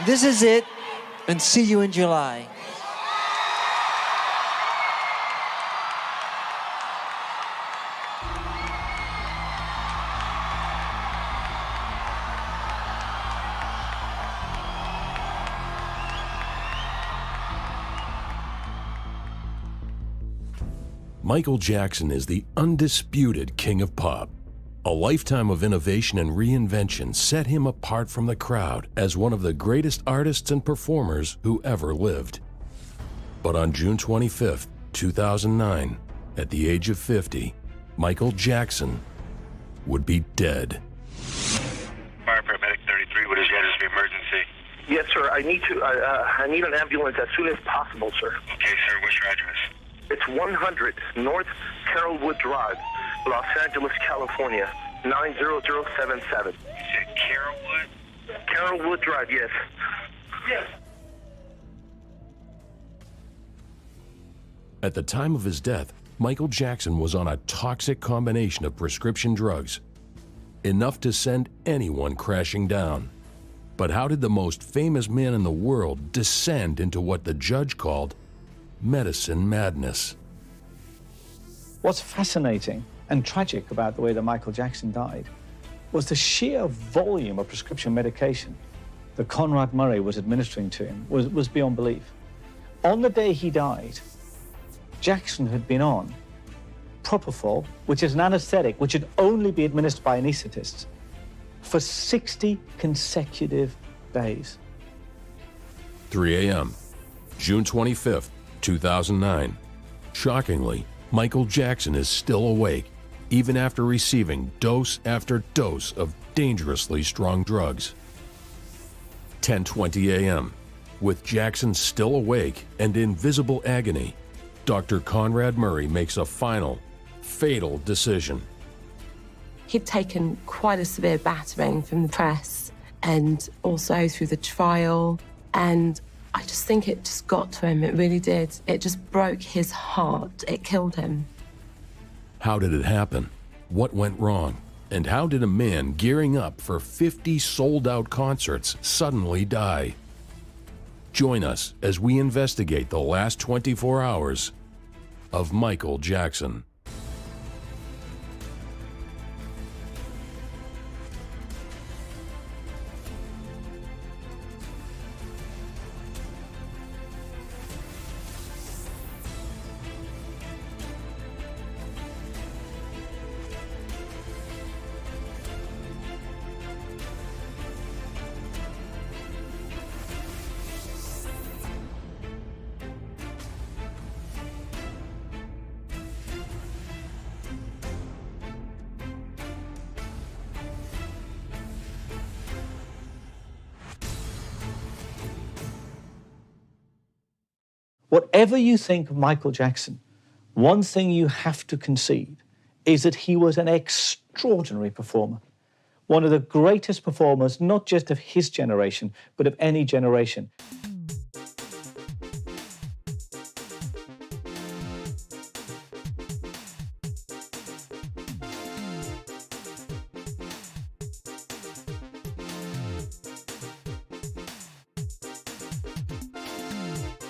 This is it, and see you in July. Michael Jackson is the undisputed king of pop. A lifetime of innovation and reinvention set him apart from the crowd as one of the greatest artists and performers who ever lived. But on June 25, 2009, at the age of 50, Michael Jackson would be dead. Fire paramedic 33, what is your address of emergency? Yes, sir. I need an ambulance as soon as possible, sir. Okay, sir, what's your address? It's 100 North Carrollwood Drive, Los Angeles, California, 90077. You said Carrollwood? Carrollwood Drive, yes. Yes. At the time of his death, Michael Jackson was on a toxic combination of prescription drugs, enough to send anyone crashing down. But how did the most famous man in the world descend into what the judge called medicine madness? What's fascinating and tragic about the way that Michael Jackson died was the sheer volume of prescription medication that Conrad Murray was administering to him was beyond belief. On the day he died, Jackson had been on propofol, which is an anesthetic which should only be administered by anesthetists, for 60 consecutive days. 3 a.m., June 25th, 2009. Shockingly, Michael Jackson is still awake, even after receiving dose after dose of dangerously strong drugs. 10:20 a.m. With Jackson still awake and in visible agony, Dr. Conrad Murray makes a final, fatal decision. He'd taken quite a severe battering from the press and also through the trial, and I just think it just got to him. It really did. It just broke his heart. It killed him. How did it happen? What went wrong? And how did a man gearing up for 50 sold-out concerts suddenly die? Join us as we investigate the last 24 hours of Michael Jackson. Whatever you think of Michael Jackson, one thing you have to concede is that he was an extraordinary performer. One of the greatest performers, not just of his generation, but of any generation.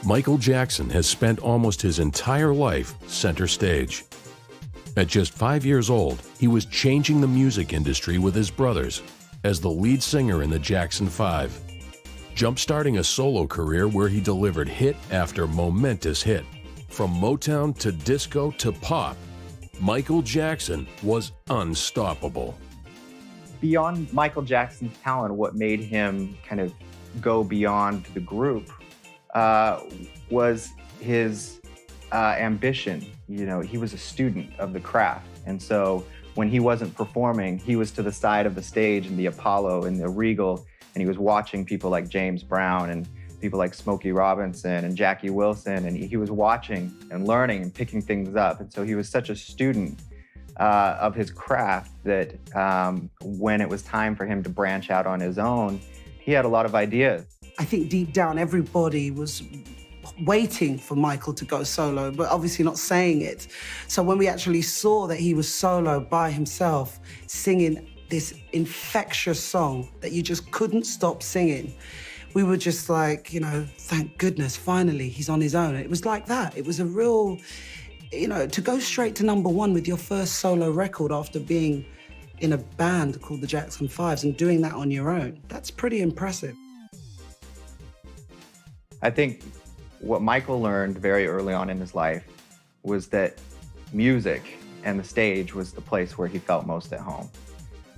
Michael Jackson has spent almost his entire life center stage. At just 5 years old, he was changing the music industry with his brothers as the lead singer in the Jackson 5, jump-starting a solo career where he delivered hit after momentous hit. From Motown to disco to pop, Michael Jackson was unstoppable. Beyond Michael Jackson's talent, what made him kind of go beyond the group was his ambition. You know, he was a student of the craft. And so when he wasn't performing, he was to the side of the stage in the Apollo, in the Regal, and he was watching people like James Brown and people like Smokey Robinson and Jackie Wilson, and he was watching and learning and picking things up. And so he was such a student of his craft that when it was time for him to branch out on his own, he had a lot of ideas. I think deep down, everybody was waiting for Michael to go solo, but obviously not saying it. So when we actually saw that he was solo by himself, singing this infectious song that you just couldn't stop singing, we were just like, you know, thank goodness, finally, he's on his own. It was like that. It was a real, you know, to go straight to #1 with your first solo record after being in a band called the Jackson 5s and doing that on your own, that's pretty impressive. I think what Michael learned very early on in his life was that music and the stage was the place where he felt most at home.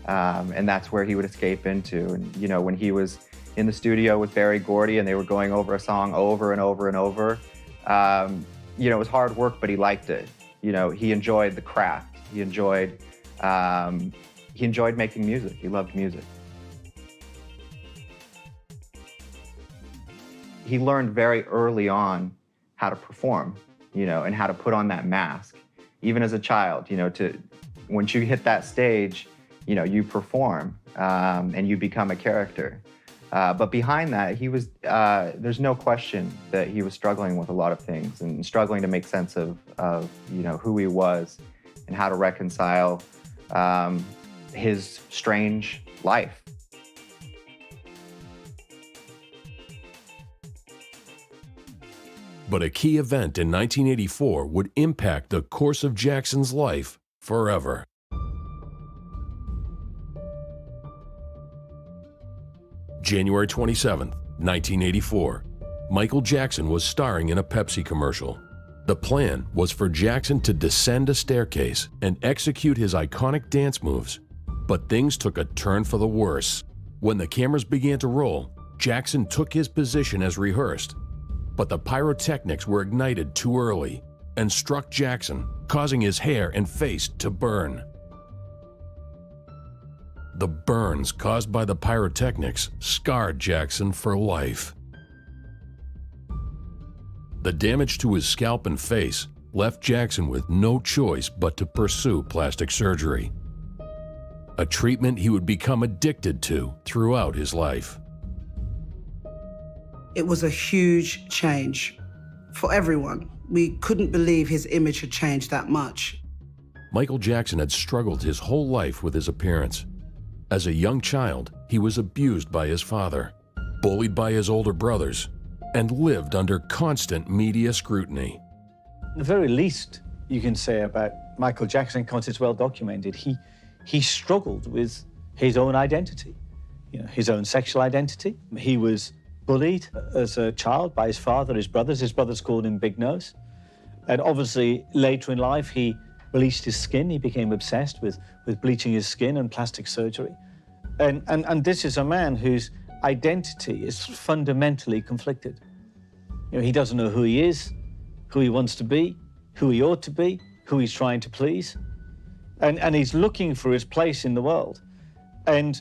And that's where he would escape into. And, you know, when he was in the studio with Berry Gordy and they were going over a song over and over and over, you know, it was hard work, but he liked it. You know, he enjoyed the craft. He enjoyed making music. He loved music. He learned very early on how to perform, you know, and how to put on that mask. Even as a child, you know, once you hit that stage, you know, you perform and you become a character. But behind that, there's no question that he was struggling with a lot of things and struggling to make sense of you know, who he was and how to reconcile his strange life. But a key event in 1984 would impact the course of Jackson's life forever. January 27th, 1984. Michael Jackson was starring in a Pepsi commercial. The plan was for Jackson to descend a staircase and execute his iconic dance moves. But things took a turn for the worse. When the cameras began to roll, Jackson took his position as rehearsed. But the pyrotechnics were ignited too early and struck Jackson, causing his hair and face to burn. The burns caused by the pyrotechnics scarred Jackson for life. The damage to his scalp and face left Jackson with no choice but to pursue plastic surgery, a treatment he would become addicted to throughout his life. It was a huge change for everyone. We couldn't believe his image had changed that much. Michael Jackson had struggled his whole life with his appearance. As a young child, he was abused by his father, bullied by his older brothers, and lived under constant media scrutiny. The very least you can say about Michael Jackson, because it's well documented, he struggled with his own identity, you know, his own sexual identity. He was bullied as a child by his father, his brothers. His brothers called him Big Nose. And obviously, later in life, he bleached his skin. He became obsessed with bleaching his skin and plastic surgery. And this is a man whose identity is fundamentally conflicted. You know, he doesn't know who he is, who he wants to be, who he ought to be, who he's trying to please. And he's looking for his place in the world. And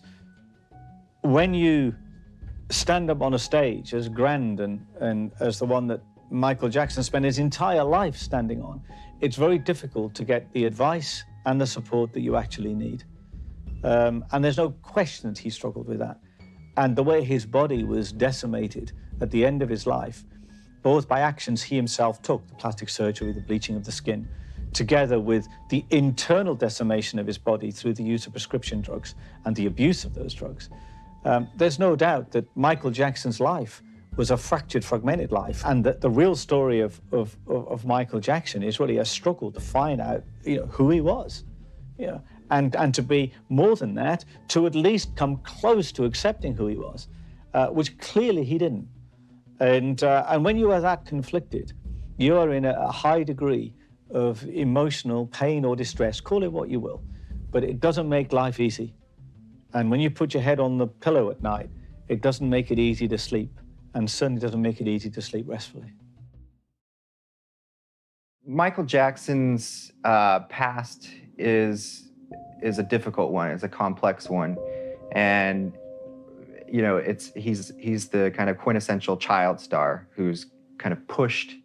when you stand up on a stage as grand and as the one that Michael Jackson spent his entire life standing on, it's very difficult to get the advice and the support that you actually need. And there's no question that he struggled with that. And the way his body was decimated at the end of his life, both by actions he himself took, the plastic surgery, the bleaching of the skin, together with the internal decimation of his body through the use of prescription drugs and the abuse of those drugs, there's no doubt that Michael Jackson's life was a fractured, fragmented life, and that the real story of Michael Jackson is really a struggle to find out, you know, who he was, you know, and to be more than that, to at least come close to accepting who he was, which clearly he didn't. And when you are that conflicted, you are in a high degree of emotional pain or distress, call it what you will, but it doesn't make life easy. And when you put your head on the pillow at night, it doesn't make it easy to sleep, and certainly doesn't make it easy to sleep restfully. Michael Jackson's past is a difficult one. It's a complex one, and you know, he's the kind of quintessential child star who's kind of pushed.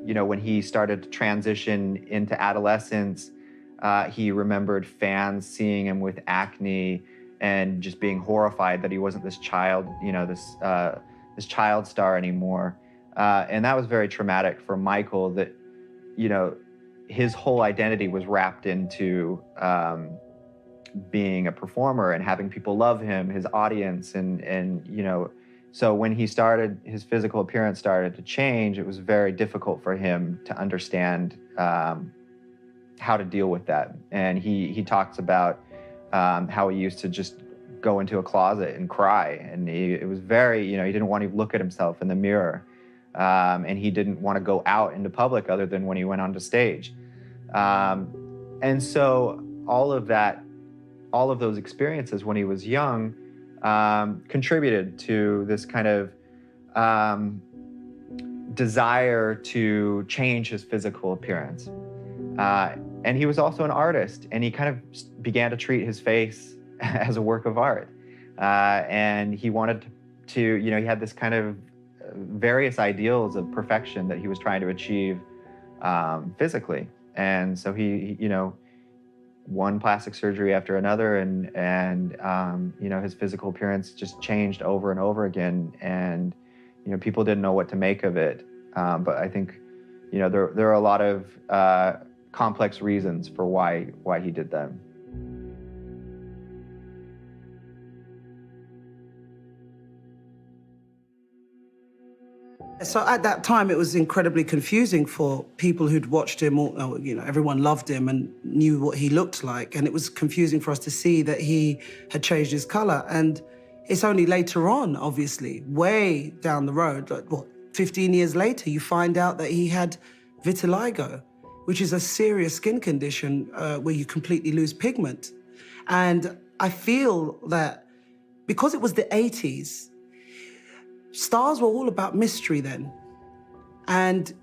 You know, when he started to transition into adolescence, he remembered fans seeing him with acne and just being horrified that he wasn't this child, you know, this child star anymore. And that was very traumatic for Michael, that, you know, his whole identity was wrapped into being a performer and having people love him, his audience, and you know, so when his physical appearance started to change, it was very difficult for him to understand how to deal with that. And he talks about how he used to just go into a closet and cry, and it was very, you know, he didn't want to look at himself in the mirror, and he didn't want to go out into public other than when he went onto stage. And so all of those experiences when he was young contributed to this kind of desire to change his physical appearance. And he was also an artist, and he kind of began to treat his face as a work of art. And he wanted to, you know, he had this kind of various ideals of perfection that he was trying to achieve physically. And so he, you know, one plastic surgery after another, and you know, his physical appearance just changed over and over again, and you know, people didn't know what to make of it. But I think, you know, there are a lot of complex reasons for why he did that. So at that time, it was incredibly confusing for people who'd watched him. You know, everyone loved him and knew what he looked like. And it was confusing for us to see that he had changed his color. And it's only later on, obviously, way down the road, like, what, 15 years later, you find out that he had vitiligo, which is a serious skin condition where you completely lose pigment. And I feel that because it was the 80s, stars were all about mystery then. And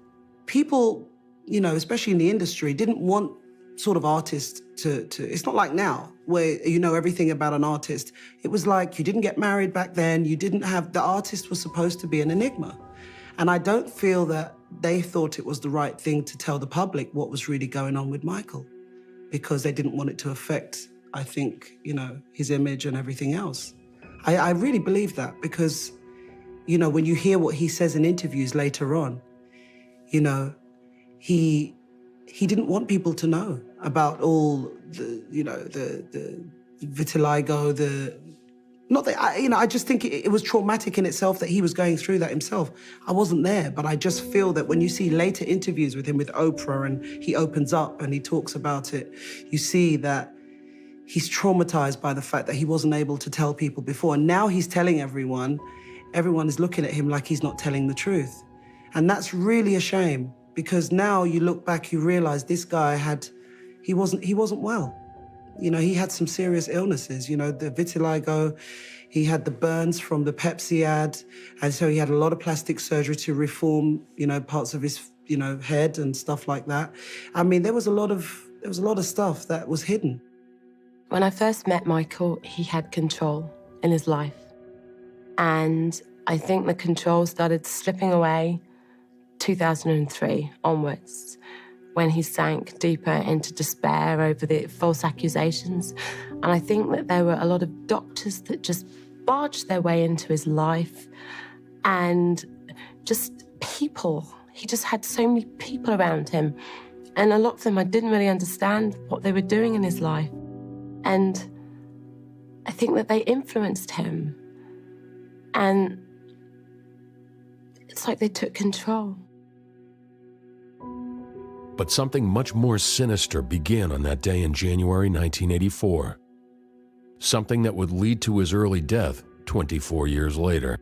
people, you know, especially in the industry, didn't want sort of artists to it's not like now where you know everything about an artist. It was like you didn't get married back then. You didn't have, the artist was supposed to be an enigma. And I don't feel that they thought it was the right thing to tell the public what was really going on with Michael, because they didn't want it to affect, I think, you know, his image and everything else. I really believe that, because you know, when you hear what he says in interviews later on, you know, he didn't want people to know about all the, you know, the vitiligo, I just think it was traumatic in itself that he was going through that himself. I wasn't there, but I just feel that when you see later interviews with him with Oprah and he opens up and he talks about it, you see that he's traumatized by the fact that he wasn't able to tell people before. And now he's telling everyone. Everyone is looking at him like he's not telling the truth. And that's really a shame, because now you look back, you realize this guy he wasn't well. You know, he had some serious illnesses, you know, the vitiligo, he had the burns from the Pepsi ad, and so he had a lot of plastic surgery to reform, you know, parts of his, you know, head and stuff like that. I mean, there was a lot of stuff that was hidden. When I first met Michael, he had control in his life. And I think the control started slipping away 2003 onwards, when he sank deeper into despair over the false accusations. And I think that there were a lot of doctors that just barged their way into his life, and just people. He just had so many people around him. And a lot of them, I didn't really understand what they were doing in his life. And I think that they influenced him. And it's like they took control. But something much more sinister began on that day in January 1984. Something that would lead to his early death 24 years later.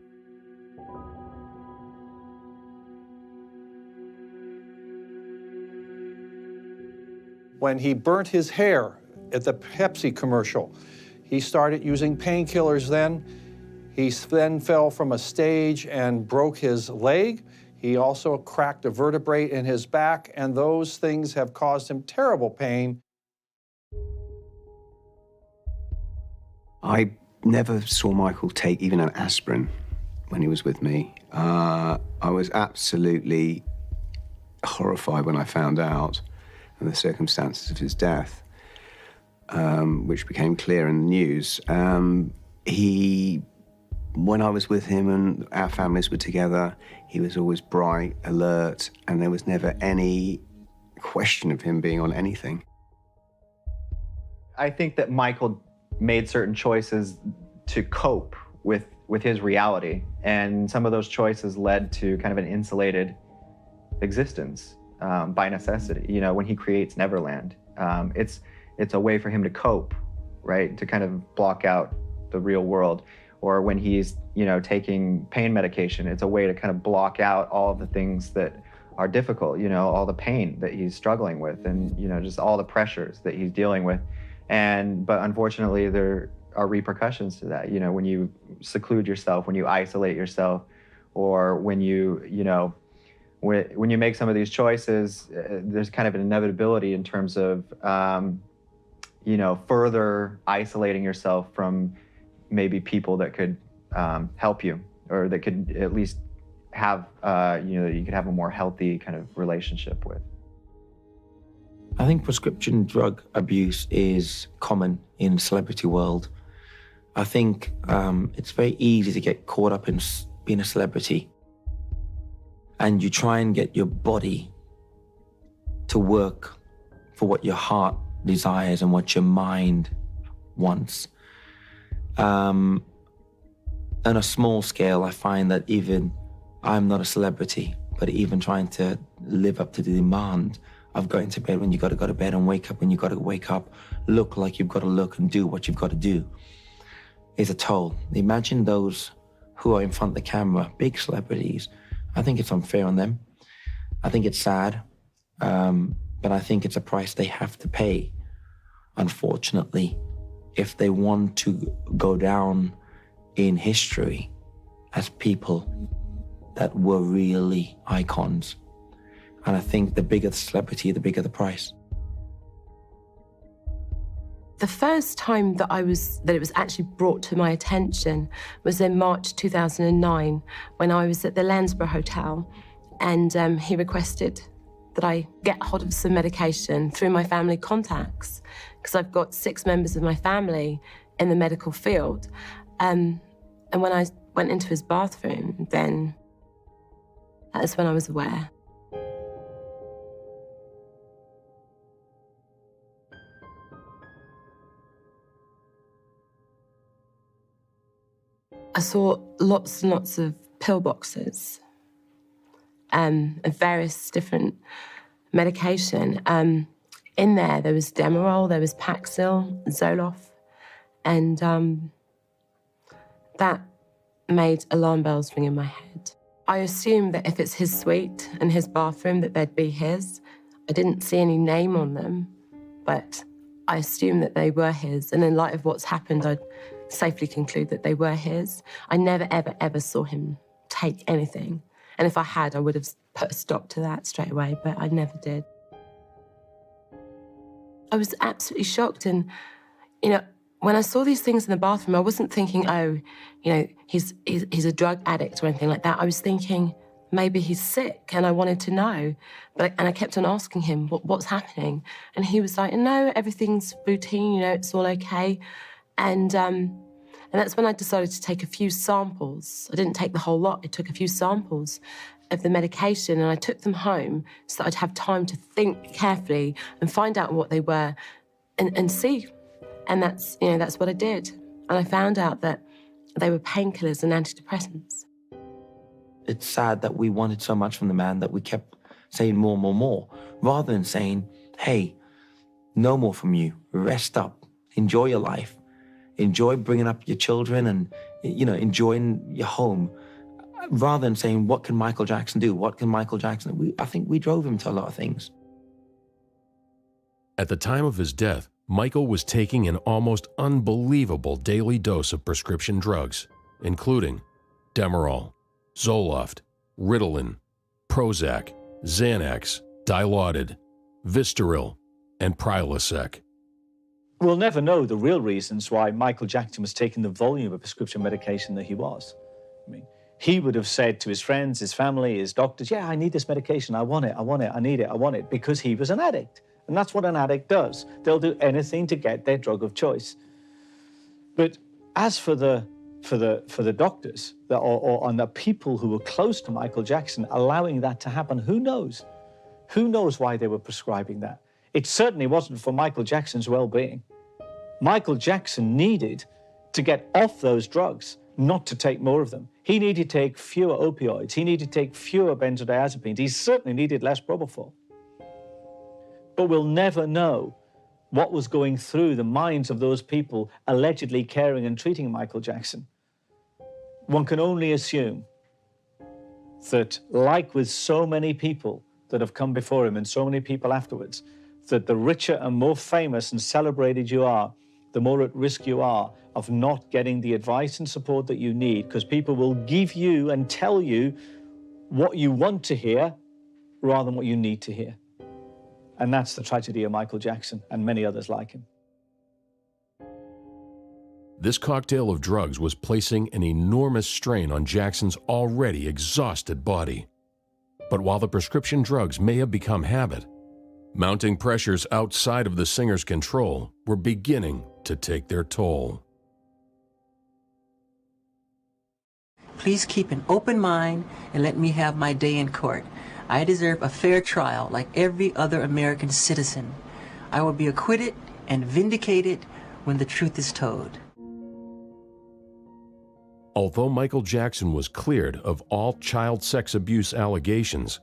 When he burnt his hair at the Pepsi commercial, he started using painkillers then. He then fell from a stage and broke his leg. He also cracked a vertebrae in his back, and those things have caused him terrible pain. I never saw Michael take even an aspirin when he was with me. I was absolutely horrified when I found out and the circumstances of his death, which became clear in the news. When I was with him and our families were together, he was always bright, alert, and there was never any question of him being on anything. I think that Michael made certain choices to cope with his reality, and some of those choices led to kind of an insulated existence by necessity. You know, when he creates Neverland, it's a way for him to cope, right? To kind of block out the real world. Or when he's, you know, taking pain medication, it's a way to kind of block out all of the things that are difficult, you know, all the pain that he's struggling with, and, you know, just all the pressures that he's dealing with. But unfortunately, there are repercussions to that. You know, when you seclude yourself, when you isolate yourself, or when you know, when you make some of these choices, there's kind of an inevitability in terms of, you know, further isolating yourself from maybe people that could help you, or that could at least have, you know, you could have a more healthy kind of relationship with. I think prescription drug abuse is common in the celebrity world. I think it's very easy to get caught up in being a celebrity, and you try and get your body to work for what your heart desires and what your mind wants. On a small scale, I find that even I'm not a celebrity, but even trying to live up to the demand of going to bed when you got to go to bed and wake up when you got to wake up, look like you've got to look and do what you've got to do, is a toll. Imagine those who are in front of the camera, big celebrities. I think it's unfair on them. I think it's sad, but I think it's a price they have to pay, unfortunately, if they want to go down in history as people that were really icons. And I think the bigger the celebrity, the bigger the price. The first time that it was actually brought to my attention was in March 2009, when I was at the Landsborough Hotel, and he requested that I get hold of some medication through my family contacts, because I've got 6 members of my family in the medical field. And when I went into his bathroom, then that's when I was aware. I saw lots and lots of pill boxes of various different medication. In there was Demerol, there was Paxil, Zoloft, and that made alarm bells ring in my head. I assumed that if it's his suite and his bathroom, that they'd be his. I didn't see any name on them, but I assumed that they were his. And in light of what's happened, I'd safely conclude that they were his. I never, ever, ever saw him take anything. And if I had, I would have put a stop to that straight away, but I never did. I was absolutely shocked. And, you know, when I saw these things in the bathroom, I wasn't thinking, oh, you know, he's a drug addict or anything like that. I was thinking, maybe he's sick, and I wanted to know. And I kept on asking him, what's happening? And he was like, no, everything's routine, you know, it's all okay. And that's when I decided to take a few samples. I didn't take the whole lot. I took a few samples of the medication, and I took them home so that I'd have time to think carefully and find out what they were and see. And that's what I did. And I found out that they were painkillers and antidepressants. It's sad that we wanted so much from the man that we kept saying more, rather than saying, hey, no more from you, rest up, enjoy your life. Enjoy bringing up your children and, you know, enjoying your home. Rather than saying, what can Michael Jackson do? What can Michael Jackson do? I think we drove him to a lot of things. At the time of his death, Michael was taking an almost unbelievable daily dose of prescription drugs, including Demerol, Zoloft, Ritalin, Prozac, Xanax, Dilaudid, Vistaril, and Prilosec. We'll never know the real reasons why Michael Jackson was taking the volume of prescription medication that he was. I mean, he would have said to his friends, his family, his doctors, yeah, I need this medication, I want it, I need it, I want it, because he was an addict. And that's what an addict does. They'll do anything to get their drug of choice. But as for the doctors or the people who were close to Michael Jackson allowing that to happen, who knows? Who knows why they were prescribing that? It certainly wasn't for Michael Jackson's well-being. Michael Jackson needed to get off those drugs, not to take more of them. He needed to take fewer opioids. He needed to take fewer benzodiazepines. He certainly needed less propofol. But we'll never know what was going through the minds of those people allegedly caring and treating Michael Jackson. One can only assume that, like with so many people that have come before him and so many people afterwards, that the richer and more famous and celebrated you are, the more at risk you are of not getting the advice and support that you need, because people will give you and tell you what you want to hear rather than what you need to hear. And that's the tragedy of Michael Jackson and many others like him. This cocktail of drugs was placing an enormous strain on Jackson's already exhausted body. But while the prescription drugs may have become habit, mounting pressures outside of the singer's control were beginning to take their toll. Please keep an open mind and let me have my day in court. I deserve a fair trial like every other American citizen. I will be acquitted and vindicated when the truth is told. Although Michael Jackson was cleared of all child sex abuse allegations,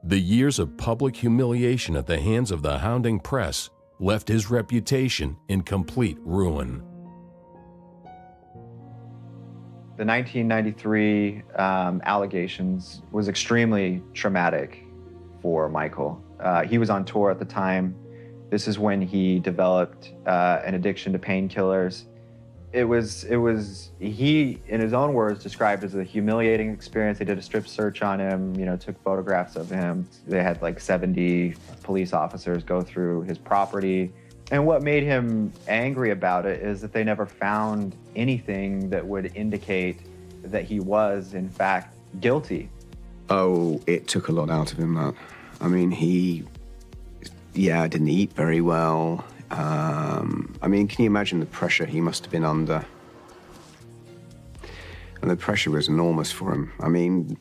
the years of public humiliation at the hands of the hounding press left his reputation in complete ruin. The 1993 allegations was extremely traumatic for Michael. He was on tour at the time. This is when he developed an addiction to painkillers. It was, he, in his own words, described as a humiliating experience. They did a strip search on him, took photographs of him. They had like 70 police officers go through his property. And what made him angry about it is that they never found anything that would indicate that he was, in fact, guilty. Oh, it took a lot out of him, that. I mean, he didn't eat very well. I mean, can you imagine the pressure he must have been under? And the pressure was enormous for him. I mean,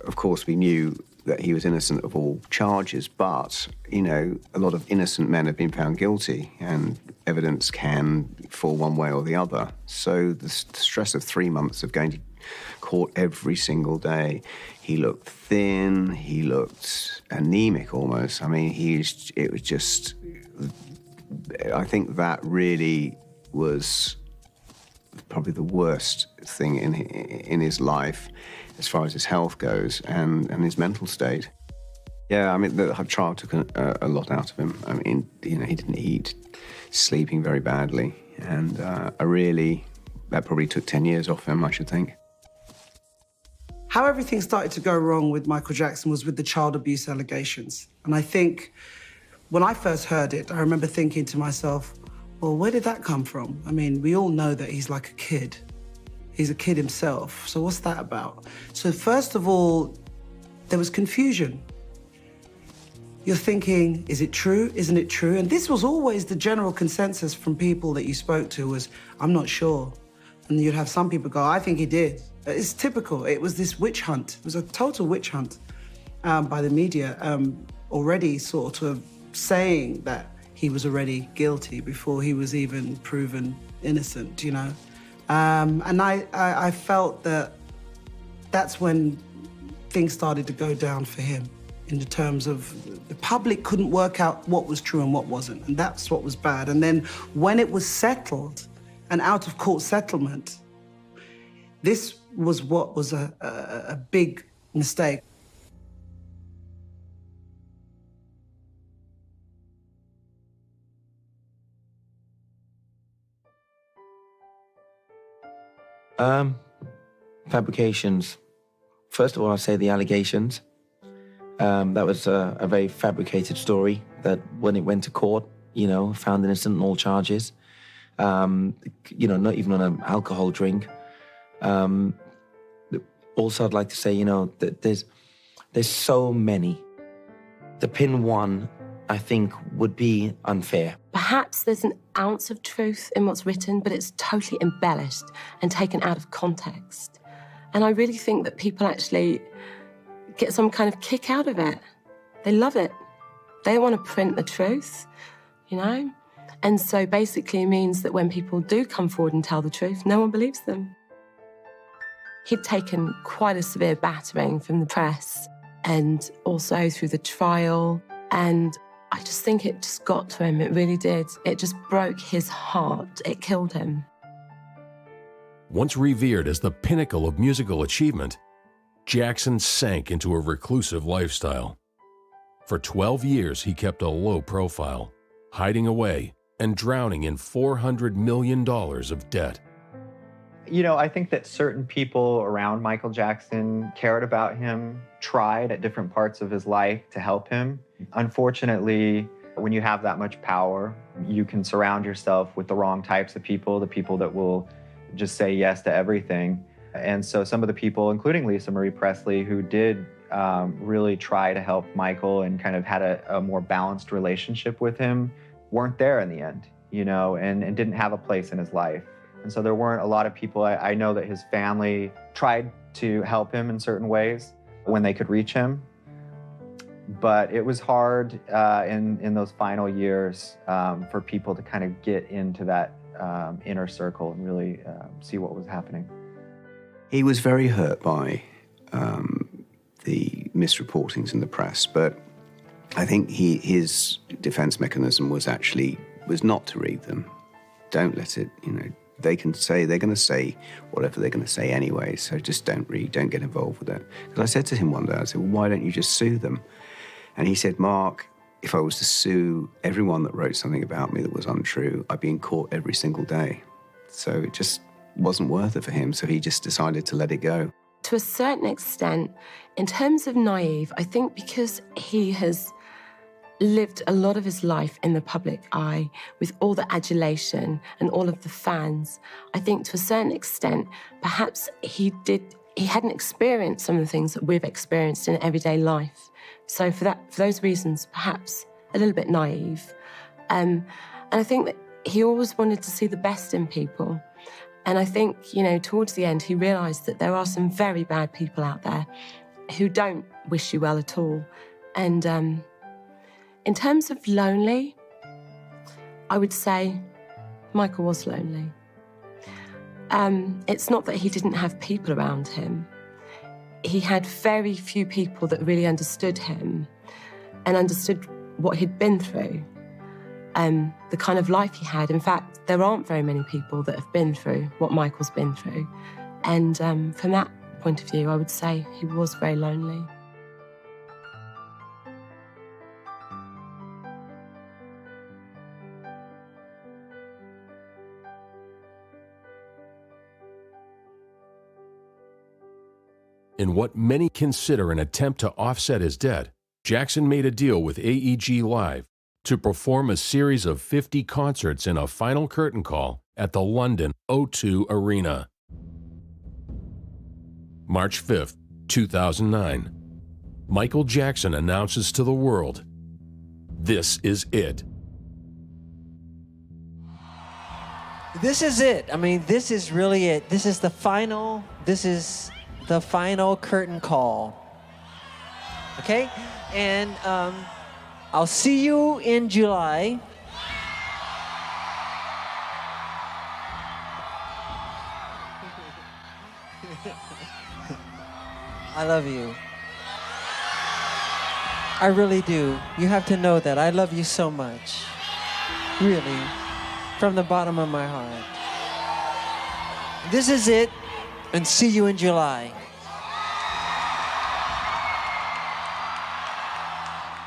of course, we knew that he was innocent of all charges, but, a lot of innocent men have been found guilty, and evidence can fall one way or the other. So the stress of 3 months of going to court every single day, he looked thin, he looked anemic almost. I mean, it was just, I think that really was probably the worst thing in his life as far as his health goes and his mental state. Yeah, I mean, the trial took a lot out of him. I mean, he didn't eat, sleeping very badly, and that probably took 10 years off him, I should think. How everything started to go wrong with Michael Jackson was with the child abuse allegations. And I think when I first heard it, I remember thinking to myself, well, where did that come from? I mean, we all know that he's like a kid. He's a kid himself, so what's that about? So first of all, there was confusion. You're thinking, is it true? Isn't it true? And this was always the general consensus from people that you spoke to was, I'm not sure. And you'd have some people go, I think he did. It's typical. It was this witch hunt. It was a total witch hunt by the media, already sort of saying that he was already guilty before he was even proven innocent, And I felt that that's when things started to go down for him in the terms of the public couldn't work out what was true and what wasn't, and that's what was bad. And then when it was settled, an out-of-court settlement, this was what was a big mistake. Fabrications. First of all, I'll say the allegations. That was a very fabricated story that when it went to court, found innocent on all charges. Not even on an alcohol drink. Also, I'd like to say, that there's so many. The pin one, I think, would be unfair. Perhaps there's an ounce of truth in what's written, but it's totally embellished and taken out of context. And I really think that people actually get some kind of kick out of it. They love it. They want to print the truth, And so basically it means that when people do come forward and tell the truth, no one believes them. He'd taken quite a severe battering from the press and also through the trial. And I just think it just got to him. It really did. It just broke his heart. It killed him. Once revered as the pinnacle of musical achievement, Jackson sank into a reclusive lifestyle. For 12 years, he kept a low profile, hiding away and drowning in $400 million of debt. You know, I think that certain people around Michael Jackson cared about him, tried at different parts of his life to help him. Unfortunately, when you have that much power, you can surround yourself with the wrong types of people, the people that will just say yes to everything. And so some of the people, including Lisa Marie Presley, who did really try to help Michael and kind of had a more balanced relationship with him, weren't there in the end, you know, and didn't have a place in his life. And so there weren't a lot of people. I know that his family tried to help him in certain ways when they could reach him. But it was hard in those final years for people to kind of get into that inner circle and really see what was happening. He was very hurt by the misreportings in the press, but I think his defense mechanism was not to read them. Don't let it, you know, they're going to say whatever they're going to say anyway, so just don't read, don't get involved with it. Because I said to him one day, I said, well, why don't you just sue them? And he said, Mark, if I was to sue everyone that wrote something about me that was untrue, I'd be in court every single day. So it just wasn't worth it for him, so he just decided to let it go. To a certain extent, in terms of naive, I think because he has lived a lot of his life in the public eye with all the adulation and all of the fans, I think to a certain extent, perhaps he hadn't experienced some of the things that we've experienced in everyday life. So for those reasons, perhaps a little bit naive. And I think that he always wanted to see the best in people. And I think, you know, towards the end, he realised that there are some very bad people out there who don't wish you well at all. And in terms of lonely, I would say Michael was lonely. It's not that he didn't have people around him. He had very few people that really understood him and understood what he'd been through, the kind of life he had. In fact, there aren't very many people that have been through what Michael's been through. And from that point of view, I would say he was very lonely. In what many consider an attempt to offset his debt, Jackson made a deal with AEG Live to perform a series of 50 concerts in a final curtain call at the London O2 Arena. March 5th, 2009. Michael Jackson announces to the world, "This is it." This is it. I mean, this is really it. This is the final curtain call. Okay? And I'll see you in July. I love you. I really do. You have to know that. I love you so much. Really. From the bottom of my heart. This is it. And see you in July.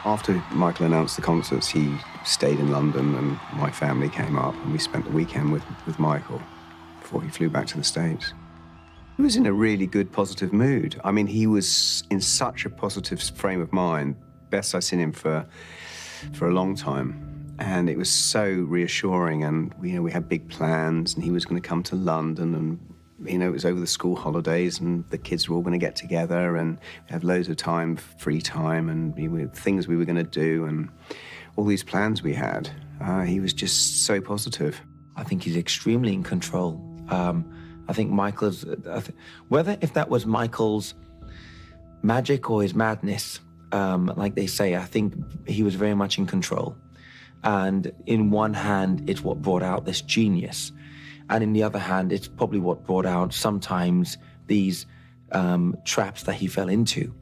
After Michael announced the concerts, he stayed in London and my family came up and we spent the weekend with Michael before he flew back to the States. He was in a really good, positive mood. I mean, he was in such a positive frame of mind. Best I've seen him for a long time. And it was so reassuring, and we had big plans, and he was going to come to London, and it was over the school holidays, and the kids were all going to get together, and we had loads of time, free time, and things we were going to do, and all these plans we had. He was just so positive. I think he's extremely in control. I think Michael's, if that was Michael's magic or his madness, like they say, I think he was very much in control. And in one hand, it's what brought out this genius. And in the other hand, it's probably what brought out sometimes these traps that he fell into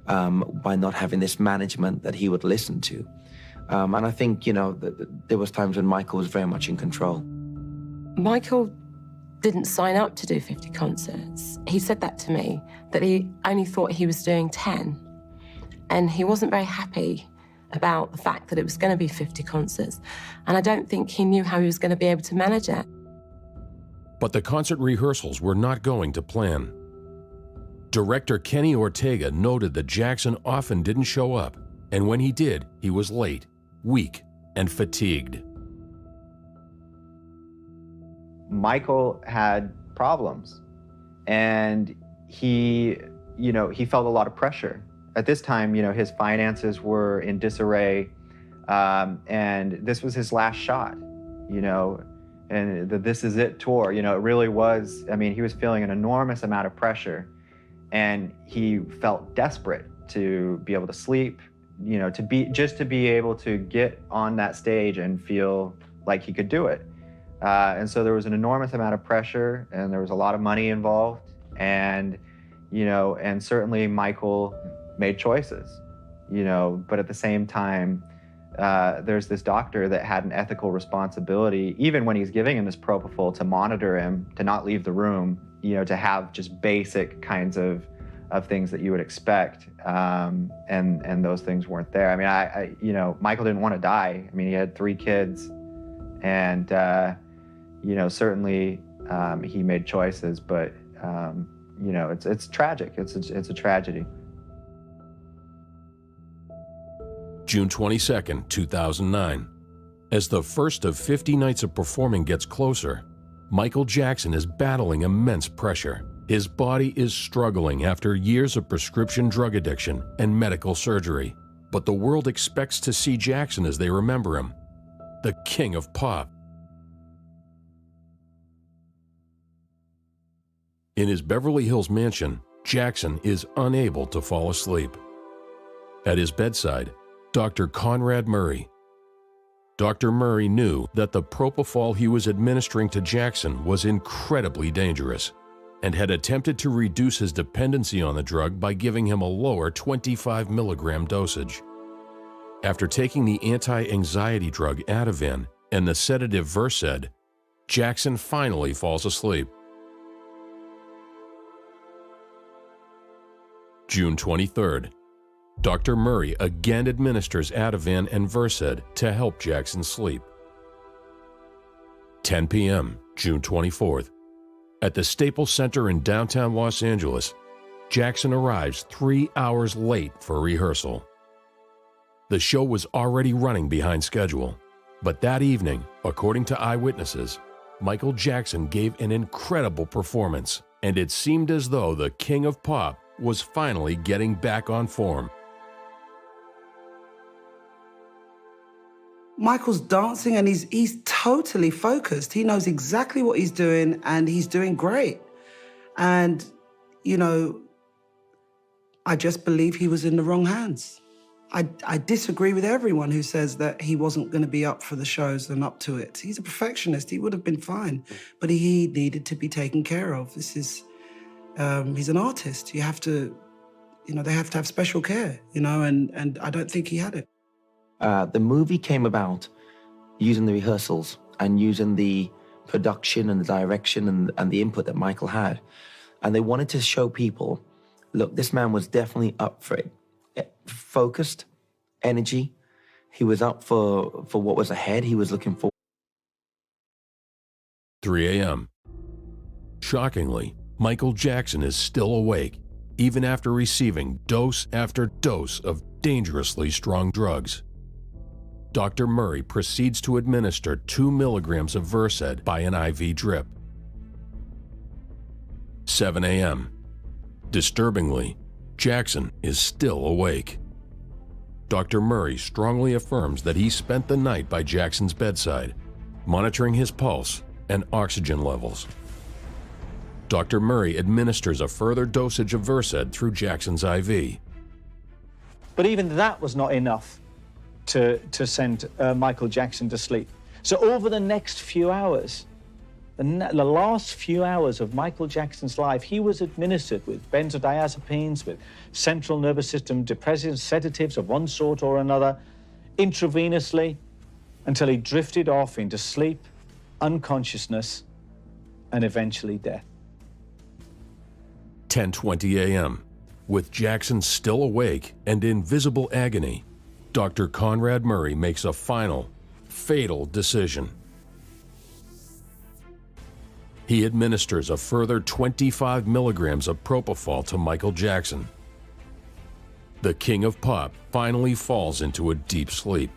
by not having this management that he would listen to. And I think, you know, there was times when Michael was very much in control. Michael didn't sign up to do 50 concerts. He said that to me, that he only thought he was doing 10. And he wasn't very happy about the fact that it was going to be 50 concerts. And I don't think he knew how he was going to be able to manage it. But the concert rehearsals were not going to plan. Director Kenny Ortega noted that Jackson often didn't show up, and when he did, he was late, weak, and fatigued. Michael had problems, and he felt a lot of pressure. At this time, his finances were in disarray, and this was his last shot, and the This Is It tour, it really was, he was feeling an enormous amount of pressure, and he felt desperate to be able to sleep, to be able to get on that stage and feel like he could do it. And so there was an enormous amount of pressure, and there was a lot of money involved, and certainly Michael made choices, but at the same time, there's this doctor that had an ethical responsibility, even when he's giving him this propofol, to monitor him, to not leave the room, to have just basic kinds of things that you would expect, and those things weren't there. Michael didn't want to die. he had 3 kids, and certainly he made choices, but it's tragic. It's a tragedy. June 22nd, 2009. As the first of 50 nights of performing gets closer, Michael Jackson is battling immense pressure. His body is struggling after years of prescription drug addiction and medical surgery. But the world expects to see Jackson as they remember him, the king of pop. In his Beverly Hills mansion, Jackson is unable to fall asleep. At his bedside, Dr. Conrad Murray. Dr. Murray knew that the propofol he was administering to Jackson was incredibly dangerous and had attempted to reduce his dependency on the drug by giving him a lower 25 milligram dosage. After taking the anti-anxiety drug Ativan and the sedative Versed, Jackson finally falls asleep. June 23rd. Dr. Murray again administers Ativan and Versed to help Jackson sleep. 10 p.m., June 24th. At the Staples Center in downtown Los Angeles, Jackson arrives 3 hours late for rehearsal. The show was already running behind schedule, but that evening, according to eyewitnesses, Michael Jackson gave an incredible performance, and it seemed as though the king of pop was finally getting back on form. Michael's dancing and he's totally focused. He knows exactly what he's doing and he's doing great. And, I just believe he was in the wrong hands. I disagree with everyone who says that he wasn't going to be up for the shows and up to it. He's a perfectionist. He would have been fine, but he needed to be taken care of. He's an artist. You have to, they have to have special care, and I don't think he had it. The movie came about using the rehearsals and using the production and the direction and the input that Michael had. And they wanted to show people, look, this man was definitely up for it. Focused, energy. He was up for what was ahead. He was looking for. 3 a.m. Shockingly, Michael Jackson is still awake, even after receiving dose after dose of dangerously strong drugs. Dr. Murray proceeds to administer 2 milligrams of Versed by an IV drip. 7 a.m. Disturbingly, Jackson is still awake. Dr. Murray strongly affirms that he spent the night by Jackson's bedside, monitoring his pulse and oxygen levels. Dr. Murray administers a further dosage of Versed through Jackson's IV. But even that was not enough to send Michael Jackson to sleep. So over the next few hours, the last few hours of Michael Jackson's life, he was administered with benzodiazepines, with central nervous system depressants, sedatives of one sort or another, intravenously, until he drifted off into sleep, unconsciousness, and eventually death. 10:20 a.m. With Jackson still awake and in visible agony, Dr. Conrad Murray makes a final, fatal decision. He administers a further 25 milligrams of propofol to Michael Jackson. The king of pop finally falls into a deep sleep.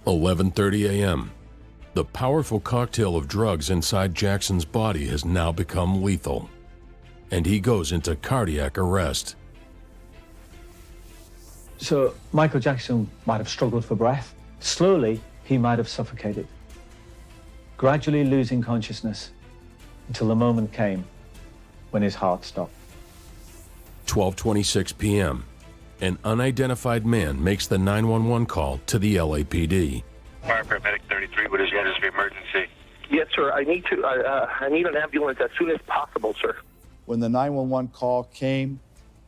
11:30 a.m. The powerful cocktail of drugs inside Jackson's body has now become lethal, and he goes into cardiac arrest. So Michael Jackson might have struggled for breath. Slowly, he might have suffocated, gradually losing consciousness until the moment came when his heart stopped. 12:26 p.m. An unidentified man makes the 911 call to the LAPD. Fire paramedic 33, what is your address of emergency? Yes, sir. I need an ambulance as soon as possible, sir. When the 911 call came,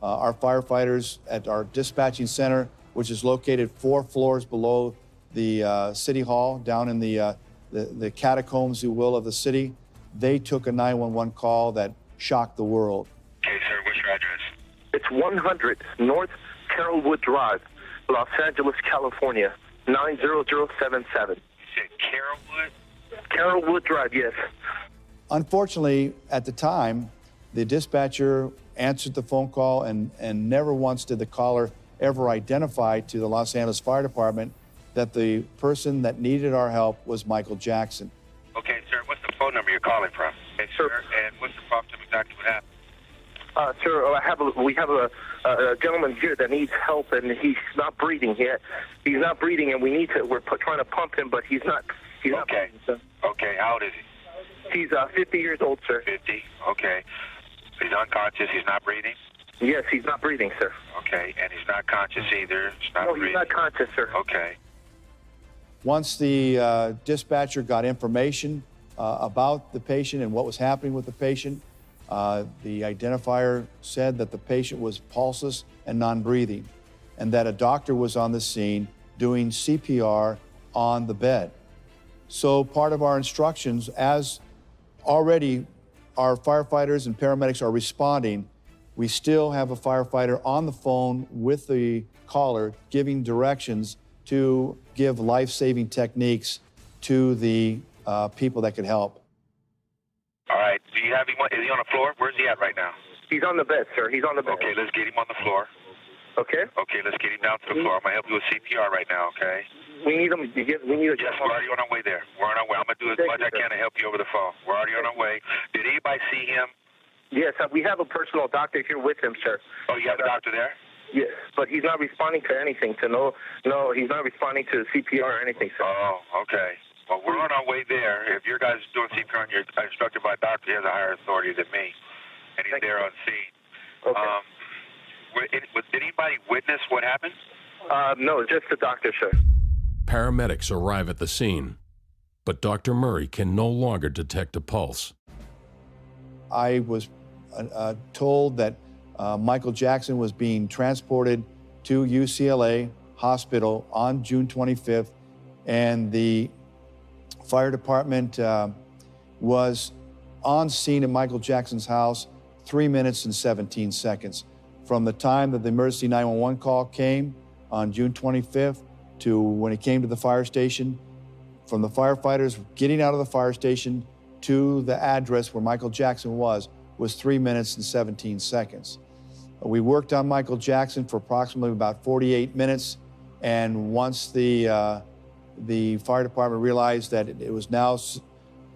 our firefighters at our dispatching center, which is located 4 floors below the city hall, down in the catacombs, you will, of the city, they took a 911 call that shocked the world. Okay, sir, what's your address? It's 100 North Carrollwood Drive, Los Angeles, California, 90077. You said Carrollwood? Carrollwood Drive, yes. Unfortunately, at the time, the dispatcher answered the phone call and never once did the caller ever identify to the Los Angeles Fire Department that the person that needed our help was Michael Jackson. Okay, sir, what's the phone number you're calling from? Okay, sir, and what's the problem? Tell me exactly what happened. Sir, we have a gentleman here that needs help, and he's not breathing yet. He's not breathing, and we're trying to pump him, but he's not breathing, sir. Okay, how old is he? He's 50 years old, sir. 50, okay. He's unconscious, he's not breathing? Yes, he's not breathing, sir. Okay, and he's not conscious either? He's not conscious, sir. Okay. Once the dispatcher got information about the patient and what was happening with the patient, the identifier said that the patient was pulseless and non-breathing, and that a doctor was on the scene doing CPR on the bed. So part of our instructions, as already our firefighters and paramedics are responding, we still have a firefighter on the phone with the caller giving directions to give life-saving techniques to the people that could help. All right, do you have him, is he on the floor? Where's he at right now? He's on the bed, sir. He's on the bed. Okay, let's get him on the floor. Okay. Okay, let's get him down to the floor. I'm going to help you with CPR right now, okay? We need him. Yes, we're already on our way there. We're on our way. I'm going to do as much as I can to help you over the phone. We're already on our way. Did anybody see him? Yes, we have a personal doctor here with him, sir. Oh, you have a doctor there? Yes, but he's not responding to anything. No, he's not responding to CPR or anything, sir. Oh, okay. Well, we're on our way there. If your guys are doing CPR and you're instructed by a doctor, he has a higher authority than me, and he's there on scene. Okay. Did anybody witness what happened? No, just the doctor, sir. Paramedics arrive at the scene, but Dr. Murray can no longer detect a pulse. I was told that Michael Jackson was being transported to UCLA Hospital on June 25th, and the fire department was on scene at Michael Jackson's house 3 minutes and 17 seconds. From the time that the emergency 911 call came on June 25th to when it came to the fire station, from the firefighters getting out of the fire station to the address where Michael Jackson was 3 minutes and 17 seconds. We worked on Michael Jackson for approximately about 48 minutes, and once the fire department realized that it was now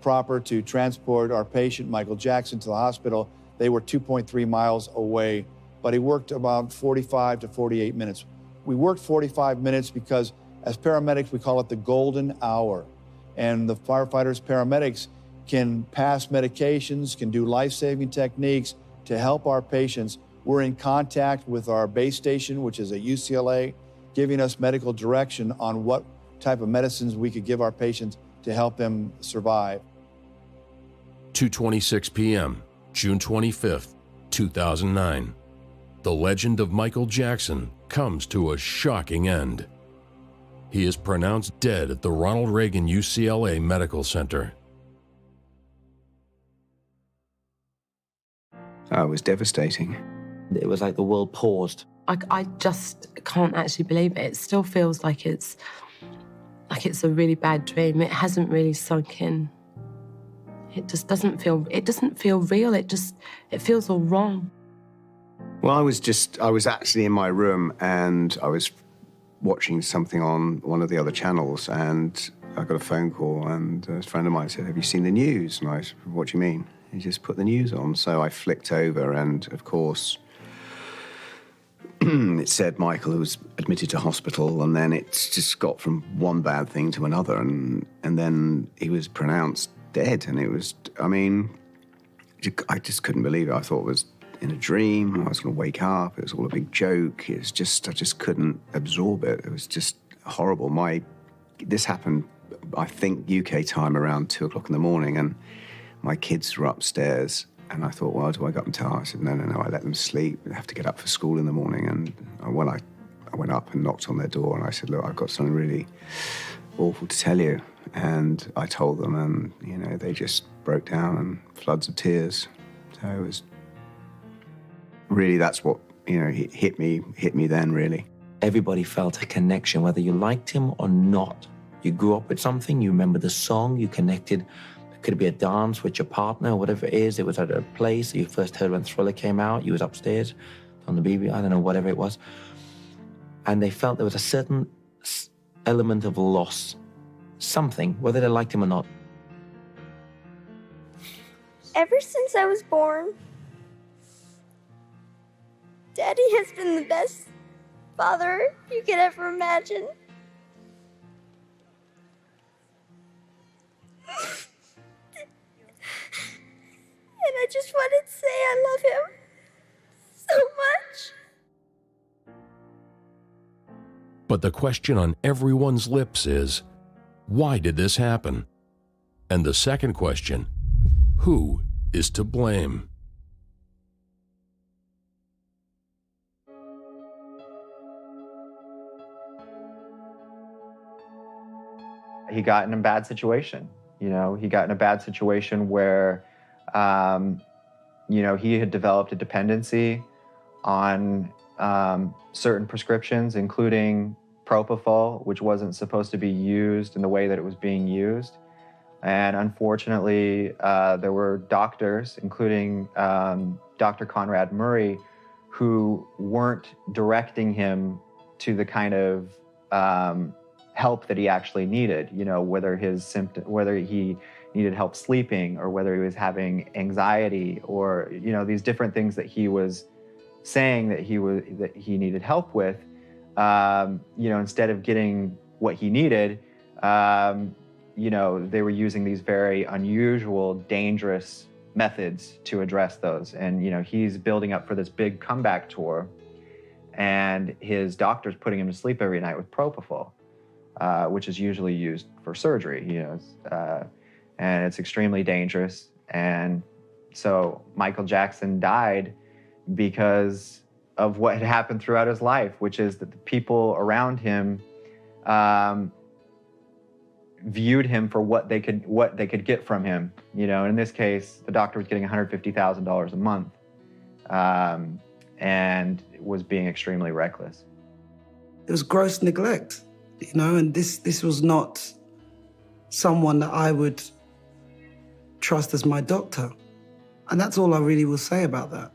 proper to transport our patient, Michael Jackson, to the hospital, they were 2.3 miles away, but he worked about 45 to 48 minutes. We worked 45 minutes because as paramedics, we call it the golden hour. And the firefighters, paramedics can pass medications, can do life-saving techniques to help our patients. We're in contact with our base station, which is at UCLA, giving us medical direction on what type of medicines we could give our patients to help them survive. 2:26 p.m., June 25th, 2009. The legend of Michael Jackson comes to a shocking end. He is pronounced dead at the Ronald Reagan UCLA Medical Center. It was devastating. It was like the world paused. I just can't actually believe it. It still feels like it's a really bad dream. It hasn't really sunk in. It just doesn't feel real. It feels all wrong. Well, I was actually in my room and I was watching something on one of the other channels and I got a phone call and a friend of mine said, "Have you seen the news?" And I said, "What do you mean?" He just put the news on. So I flicked over and, of course, it said Michael was admitted to hospital, and then it's just got from one bad thing to another, and then he was pronounced dead. And it was, I mean, I just couldn't believe it. I thought it was in a dream. I was going to wake up. It was all a big joke. It's just, I just couldn't absorb it. It was just horrible. This happened, I think, UK time around 2 o'clock in the morning, and my kids were upstairs. And I thought, well, do I go up and tell her? I said, no, I let them sleep. They have to get up for school in the morning. And when I went up and knocked on their door, and I said, look, I've got something really awful to tell you. And I told them, and, you know, they just broke down and floods of tears. So it was really, that's what, you know, hit me then, really. Everybody felt a connection, whether you liked him or not. You grew up with something, you remember the song, you connected. Could be a dance with your partner, whatever it is. It was at a place that you first heard when Thriller came out. You was upstairs on the BB, I don't know, whatever it was. And they felt there was a certain element of loss. Something, whether they liked him or not. Ever since I was born, Daddy has been the best father you could ever imagine. And I just wanted to say I love him so much. But the question on everyone's lips is, why did this happen? And the second question, who is to blame? He got in a bad situation. You know, he got in a bad situation where you know, he had developed a dependency on certain prescriptions, including propofol, which wasn't supposed to be used in the way that it was being used. And unfortunately, there were doctors, including Dr. Conrad Murray, who weren't directing him to the kind of help that he actually needed. You know, whether he needed help sleeping, or whether he was having anxiety, or, you know, these different things that he was saying that he needed help with. You know, instead of getting what he needed, you know, they were using these very unusual, dangerous methods to address those. And, you know, he's building up for this big comeback tour, and his doctor's putting him to sleep every night with propofol, which is usually used for surgery, you know, and it's extremely dangerous. And so Michael Jackson died because of what had happened throughout his life, which is that the people around him viewed him for what they could get from him. You know, in this case, the doctor was getting $150,000 a month, and was being extremely reckless. It was gross neglect, you know, and this was not someone that I would trust as my doctor. And that's all I really will say about that.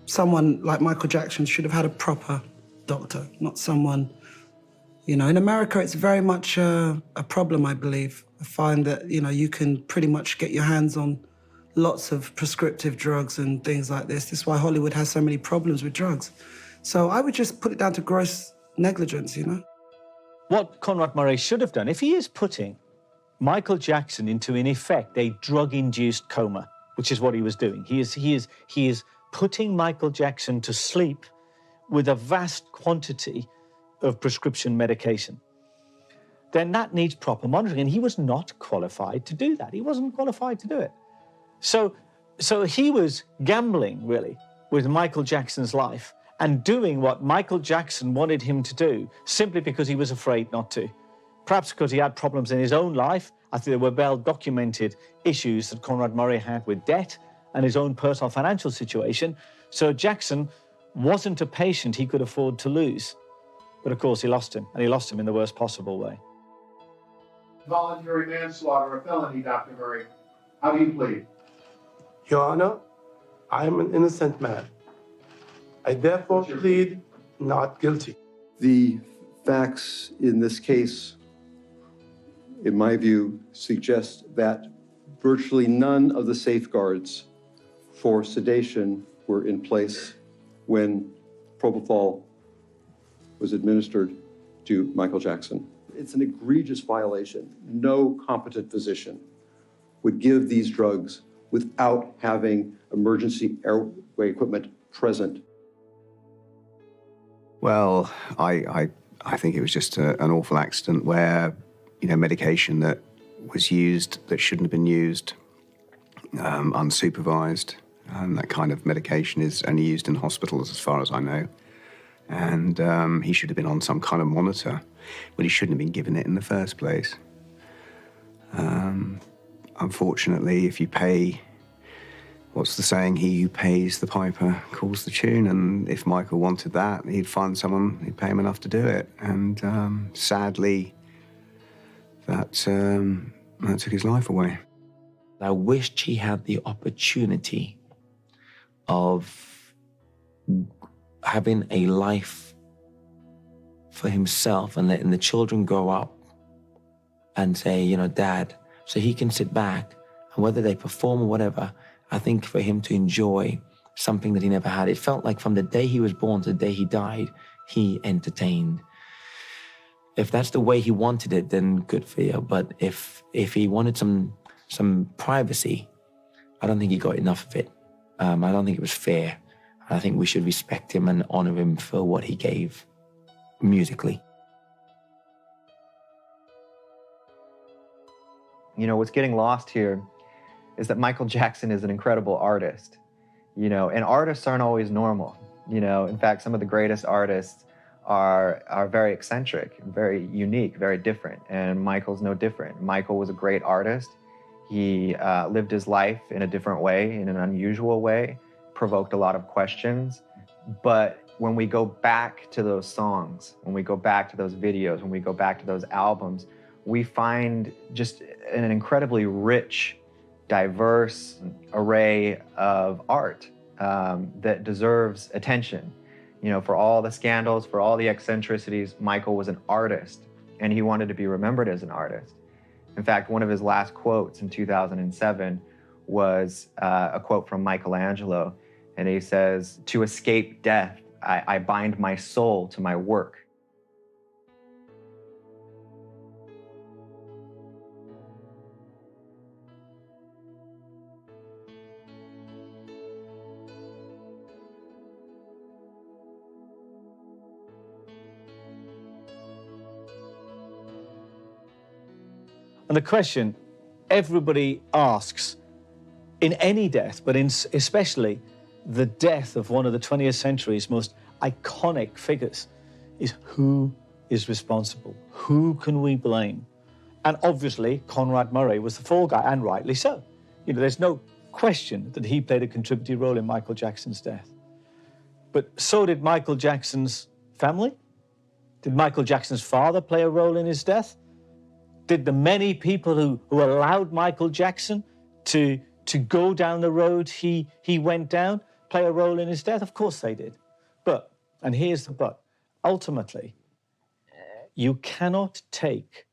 Someone like Michael Jackson should have had a proper doctor, not someone, you know. In America, it's very much a problem, I believe. I find that, you know, you can pretty much get your hands on lots of prescriptive drugs and things like this. This is why Hollywood has so many problems with drugs. So I would just put it down to gross negligence, you know. What Conrad Murray should have done, if he is putting Michael Jackson into, in effect, a drug-induced coma, which is what he was doing. He is putting Michael Jackson to sleep with a vast quantity of prescription medication, then that needs proper monitoring. And he was not qualified to do that. He wasn't qualified to do it. So he was gambling, really, with Michael Jackson's life and doing what Michael Jackson wanted him to do simply because he was afraid not to. Perhaps because he had problems in his own life. I think there were well-documented issues that Conrad Murray had with debt and his own personal financial situation. So Jackson wasn't a patient he could afford to lose. But of course, he lost him, and he lost him in the worst possible way. Voluntary manslaughter, a felony, Dr. Murray. How do you plead? Your Honor, I am an innocent man. I therefore plead not guilty. The facts in this case, in my view, suggest that virtually none of the safeguards for sedation were in place when propofol was administered to Michael Jackson. It's an egregious violation. No competent physician would give these drugs without having emergency airway equipment present. Well, I think it was just an awful accident where, medication that was used that shouldn't have been used, unsupervised. And that kind of medication is only used in hospitals, as far as I know. And he should have been on some kind of monitor, but he shouldn't have been given it in the first place. Unfortunately, if you pay, what's the saying? He who pays the piper calls the tune. And if Michael wanted that, he'd find someone who'd pay him enough to do it. And sadly, that took his life away. I wished he had the opportunity of having a life for himself and letting the children grow up and say, Dad, so he can sit back and whether they perform or whatever, I think for him to enjoy something that he never had. It felt like from the day he was born to the day he died, he entertained. If that's the way he wanted it, then good for you. But if he wanted some privacy, I don't think he got enough of it. I don't think it was fair. I think we should respect him and honor him for what he gave musically. What's getting lost here is that Michael Jackson is an incredible artist, and artists aren't always normal. In fact, some of the greatest artists are very eccentric, very unique, very different, and Michael's no different. Michael was a great artist. He lived his life in a different way, in an unusual way, provoked a lot of questions. But when we go back to those songs, when we go back to those videos, when we go back to those albums, we find just an incredibly rich, diverse array of art that deserves attention. For all the scandals, for all the eccentricities, Michael was an artist, and he wanted to be remembered as an artist. In fact, one of his last quotes in 2007 was a quote from Michelangelo, and he says, "To escape death, I bind my soul to my work." And the question everybody asks in any death, but especially the death of one of the 20th century's most iconic figures, is who is responsible? Who can we blame? And obviously, Conrad Murray was the fall guy, and rightly so. There's no question that he played a contributory role in Michael Jackson's death. But so did Michael Jackson's family. Did Michael Jackson's father play a role in his death? Did the many people who allowed Michael Jackson to go down the road he went down play a role in his death? Of course they did. But, and here's the but, ultimately, you cannot take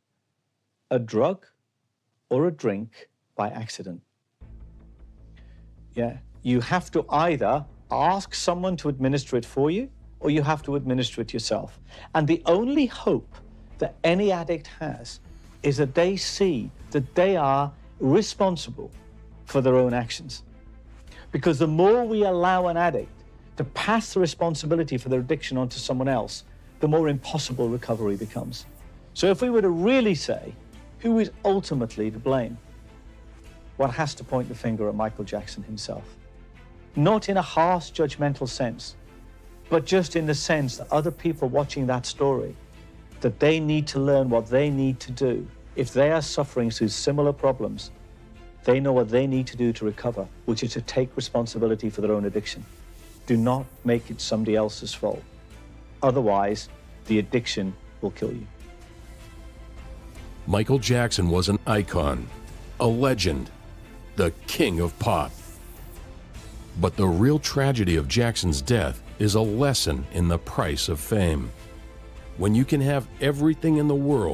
a drug or a drink by accident. Yeah, you have to either ask someone to administer it for you, or you have to administer it yourself. And the only hope that any addict has is that they see that they are responsible for their own actions. Because the more we allow an addict to pass the responsibility for their addiction onto someone else, the more impossible recovery becomes. So if we were to really say, who is ultimately to blame? One has to point the finger at Michael Jackson himself. Not in a harsh, judgmental sense, but just in the sense that other people watching that story, that they need to learn what they need to do. If they are suffering through similar problems, they know what they need to do to recover, which is to take responsibility for their own addiction. Do not make it somebody else's fault. Otherwise, the addiction will kill you. Michael Jackson was an icon, a legend, the king of pop. But the real tragedy of Jackson's death is a lesson in the price of fame. When you can have everything in the world,